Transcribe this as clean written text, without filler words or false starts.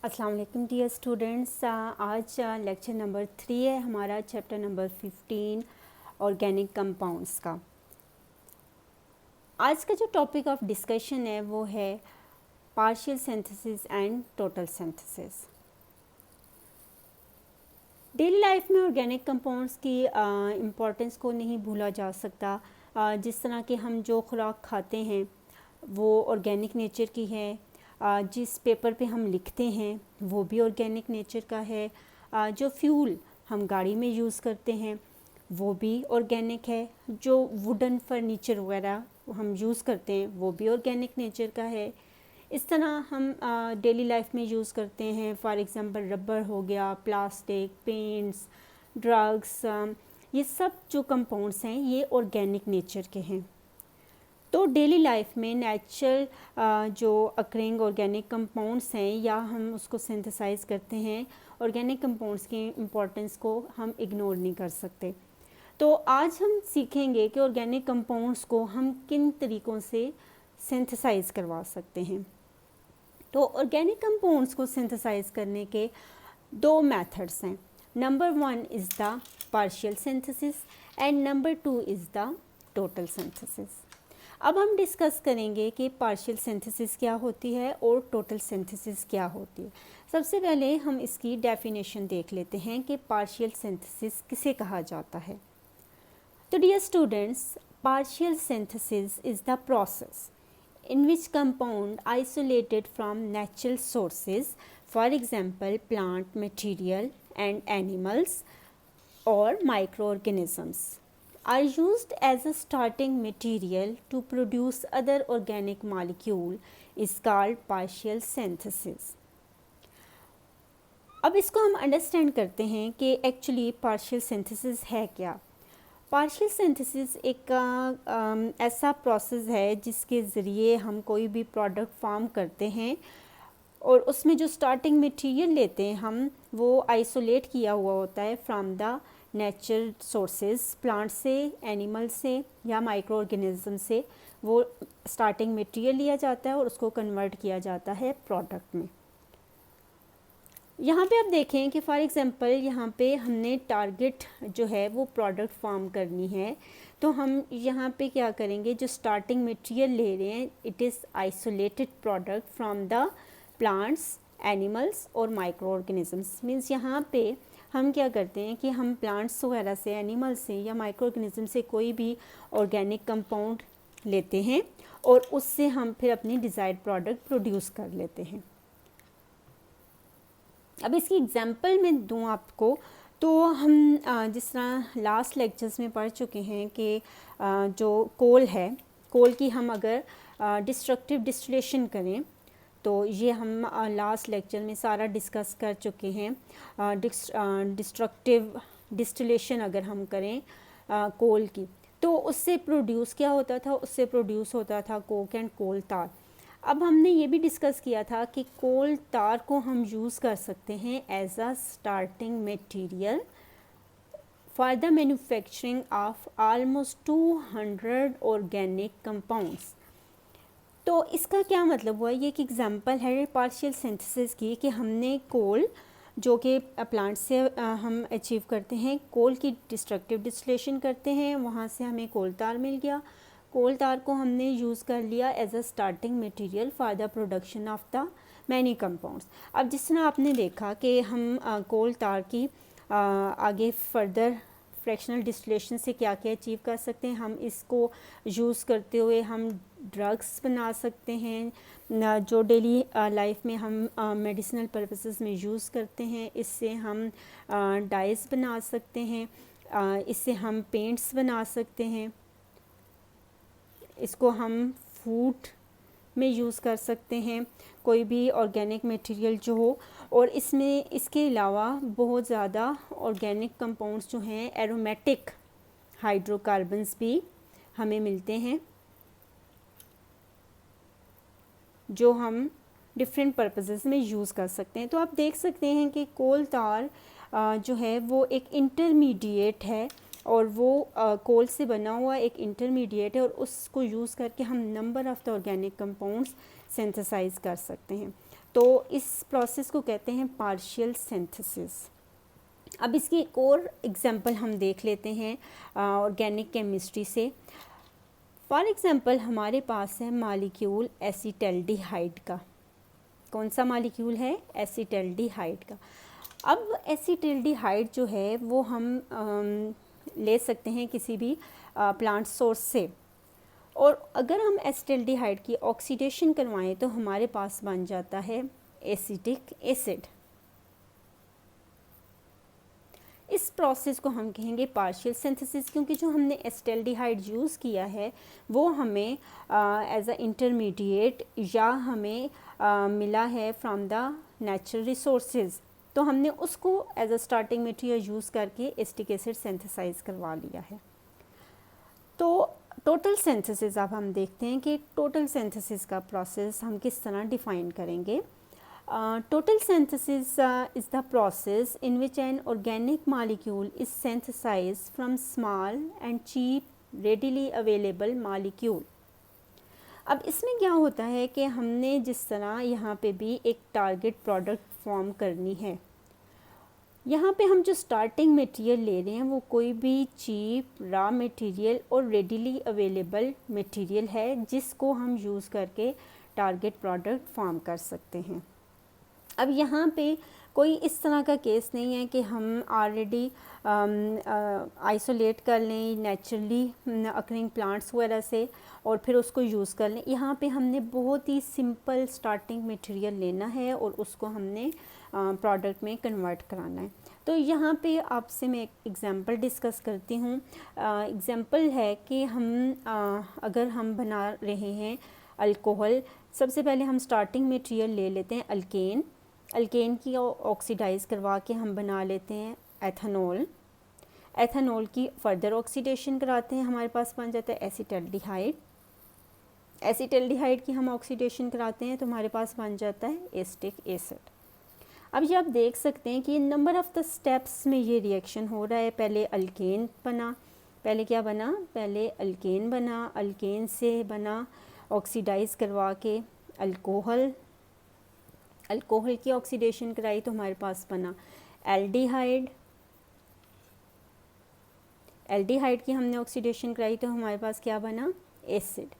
अस्सलाम वालेकुम dear students. आज लेक्चर नंबर 3 है हमारा, चैप्टर नंबर 15 ऑर्गेनिक कंपाउंड्स का। आज का जो टॉपिक ऑफ डिस्कशन है वो है partial synthesis and total synthesis. Daily life में ऑर्गेनिक कंपाउंड्स की इम्पोर्टेंस को नहीं भूला जा सकता। जिस तरह के हम जो खुराक खाते हैं वो ऑर्गेनिक नेचर की है, जिस पेपर पे हम लिखते हैं वो भी ऑर्गेनिक नेचर का है, जो फ्यूल हम गाड़ी में यूज़ करते हैं वो भी ऑर्गेनिक है, जो वुडन फर्नीचर वगैरह हम यूज़ करते हैं वो भी ऑर्गेनिक नेचर का है। इस तरह हम डेली लाइफ में यूज़ करते हैं, फॉर एग्ज़ाम्पल रबर हो गया, प्लास्टिक, पेंट्स, ड्रग्स, ये सब जो कंपाउंड्स हैं ये ऑर्गेनिक नेचर के हैं। तो डेली लाइफ में नेचुरल जो अकरिंग ऑर्गेनिक कंपाउंड्स हैं या हम उसको सिंथेसाइज करते हैं, ऑर्गेनिक कंपाउंड्स की इम्पोर्टेंस को हम इग्नोर नहीं कर सकते। तो आज हम सीखेंगे कि ऑर्गेनिक कंपाउंड्स को हम किन तरीक़ों से सिंथेसाइज करवा सकते हैं। तो ऑर्गेनिक कंपाउंड्स को सिंथेसाइज करने के दो मेथड्स हैं। Number 1 is the partial synthesis and number 2 is the total synthesis. अब हम डिस्कस करेंगे कि पार्शियल सिंथेसिस क्या होती है और टोटल सिंथेसिस क्या होती है। सबसे पहले हम इसकी डेफिनेशन देख लेते हैं कि पार्शियल सिंथेसिस किसे कहा जाता है। तो dear students, partial synthesis is the process in which compound isolated from natural sources, for example plant material and animals or microorganisms, are used as a starting material to produce other organic molecule is called partial synthesis. अब इसको हम understand करते हैं कि actually partial synthesis है क्या। Partial synthesis एक ऐसा प्रोसेस है जिसके ज़रिए हम कोई भी प्रोडक्ट फॉर्म करते हैं और उसमें जो स्टार्टिंग मटेरियल लेते हैं हम, वो आइसोलेट किया हुआ होता है from the natural sources, plant से, एनिमल से या माइक्रो ऑर्गेनिज्म से वो स्टार्टिंग मटेरियल लिया जाता है और उसको कन्वर्ट किया जाता है प्रोडक्ट में। यहाँ पे आप देखें कि फॉर एग्ज़ाम्पल यहाँ पे हमने टारगेट जो है वो प्रोडक्ट फॉर्म करनी है, तो हम यहाँ पे क्या करेंगे, जो स्टार्टिंग मटेरियल ले रहे हैं it is isolated product from the plants, animals और माइक्रो ऑर्गेनिजम्स। मीन्स यहाँ पे हम क्या करते हैं कि हम प्लांट्स वगैरह से, एनिमल्स से या माइक्रो ऑर्गेनिज्म से कोई भी ऑर्गेनिक कंपाउंड लेते हैं और उससे हम फिर अपनी डिज़ायर्ड प्रोडक्ट प्रोड्यूस कर लेते हैं। अब इसकी एग्जांपल मैं दूँ आपको, तो हम जिस तरह लास्ट लेक्चर्स में पढ़ चुके हैं कि जो कोल है, कोल की हम अगर डिस्ट्रक्टिव डिस्टिलेशन करें तो ये हम लास्ट लेक्चर में सारा डिस्कस कर चुके हैं। डिस्ट्रक्टिव डिस्टिलेशन अगर हम करें कोल की, तो उससे प्रोड्यूस क्या होता था, उससे प्रोड्यूस होता था कोक एंड कोल तार। अब हमने ये भी डिस्कस किया था कि कोल तार को हम यूज़ कर सकते हैं as a starting material for the manufacturing of almost 200 organic compounds. तो इसका क्या मतलब हुआ, ये एक एग्जांपल है पार्शियल सिंथेसिस की कि हमने कोल जो कि प्लांट से हम अचीव करते हैं, कोल की डिस्ट्रक्टिव डिस्टिलेशन करते हैं, वहाँ से हमें कोल तार मिल गया। कोल तार को हमने यूज़ कर लिया as a starting material for the production of the many compounds. अब जिस तरह आपने देखा कि हम कोल तार की आगे फर्दर फ्रैक्शनल डिस्टिलेशन से क्या क्या अचीव कर सकते हैं, हम इसको यूज़ करते हुए हम ड्रग्स बना सकते हैं जो डेली लाइफ में हम मेडिसिनल पर्पसेस में यूज़ करते हैं। इससे हम डाइस बना सकते हैं, इससे हम पेंट्स बना सकते हैं, इसको हम फूड में यूज़ कर सकते हैं, कोई भी ऑर्गेनिक मटेरियल जो हो। और इसमें इसके अलावा बहुत ज़्यादा ऑर्गेनिक कंपाउंड्स जो हैं, एरोमेटिक हाइड्रोकार्बन्स भी हमें मिलते हैं जो हम डिफरेंट पर्पसेस में यूज़ कर सकते हैं। तो आप देख सकते हैं कि कोल तार जो है वो एक इंटरमीडिएट है और वो कोल से बना हुआ एक इंटरमीडिएट है और उसको यूज़ करके हम number of the organic compounds synthesize कर सकते हैं। तो इस प्रोसेस को कहते हैं पार्शियल सिंथेसिस। अब इसकी एक और एग्जांपल हम देख लेते हैं ऑर्गेनिक केमिस्ट्री से। फॉर एग्जांपल हमारे पास है मॉलिक्यूल एसिटल्डिहाइड का। कौन सा मॉलिक्यूल है? एसिटल्डिहाइड का। अब एसिटल्डिहाइड जो है वो हम ले सकते हैं किसी भी प्लांट सोर्स से, और अगर हम एसिटल्डिहाइड की ऑक्सीडेशन करवाएं तो हमारे पास बन जाता है एसिटिक एसिड। इस प्रोसेस को हम कहेंगे पार्शियल सिंथेसिस, क्योंकि जो हमने एसिटल्डिहाइड यूज़ किया है वो हमें एज अ इंटरमीडिएट या हमें मिला है फ्रॉम द नेचुरल रिसोर्सेज, तो हमने उसको as a starting material use करके एसिटिक एसिड सिंथेसाइज करवा लिया है। तो टोटल सिंथेसिस अब हम देखते हैं कि टोटल सिंथेसिस का प्रोसेस हम किस तरह डिफ़ाइन करेंगे। Total synthesis is the process in which an organic molecule is synthesized from small and cheap readily available molecule। अब इसमें क्या होता है कि हमने जिस तरह यहाँ पे भी एक टारगेट प्रोडक्ट फॉर्म करनी है, यहाँ पे हम जो स्टार्टिंग मटेरियल ले रहे हैं वो कोई भी चीप रॉ मटेरियल और रेडीली अवेलेबल मटेरियल है जिसको हम यूज़ करके टारगेट प्रोडक्ट फॉर्म कर सकते हैं। अब यहाँ पे कोई इस तरह का केस नहीं है कि हम ऑलरेडी आइसोलेट कर लें नेचुरली अकरिंग प्लांट्स वगैरह से और फिर उसको यूज़ कर लें। यहाँ पे हमने बहुत ही सिंपल स्टार्टिंग मटेरियल लेना है और उसको हमने प्रोडक्ट में कन्वर्ट कराना है। तो यहाँ पे आपसे मैं एक एग्ज़ाम्पल डिस्कस करती हूँ। एग्ज़ाम्पल है कि हम अगर हम बना रहे हैं अल्कोहल, सबसे पहले हम स्टार्टिंग मटेरियल ले लेते हैं अल्केन। अल्केन की ऑक्सीडाइज़ करवा के हम बना लेते हैं एथेनॉल। एथेनॉल की फर्दर ऑक्सीडेशन कराते हैं, हमारे पास बन जाता है एसिटल्डिहाइड। एसिटल्डिहाइड की हम ऑक्सीडेशन कराते हैं तो हमारे पास बन जाता है एसिटिक एसिड। अब ये आप देख सकते हैं कि नंबर ऑफ़ द स्टेप्स में ये रिएक्शन हो रहा है। पहले अल्केन बना, पहले क्या बना? पहले अल्केन बना, अल्केन से बना ऑक्सीडाइज़ करवा के अल्कोहल, अल्कोहल की ऑक्सीडेशन कराई तो हमारे पास बना एल्डिहाइड। एल्डिहाइड की हमने ऑक्सीडेशन कराई तो हमारे पास क्या बना? एसिड।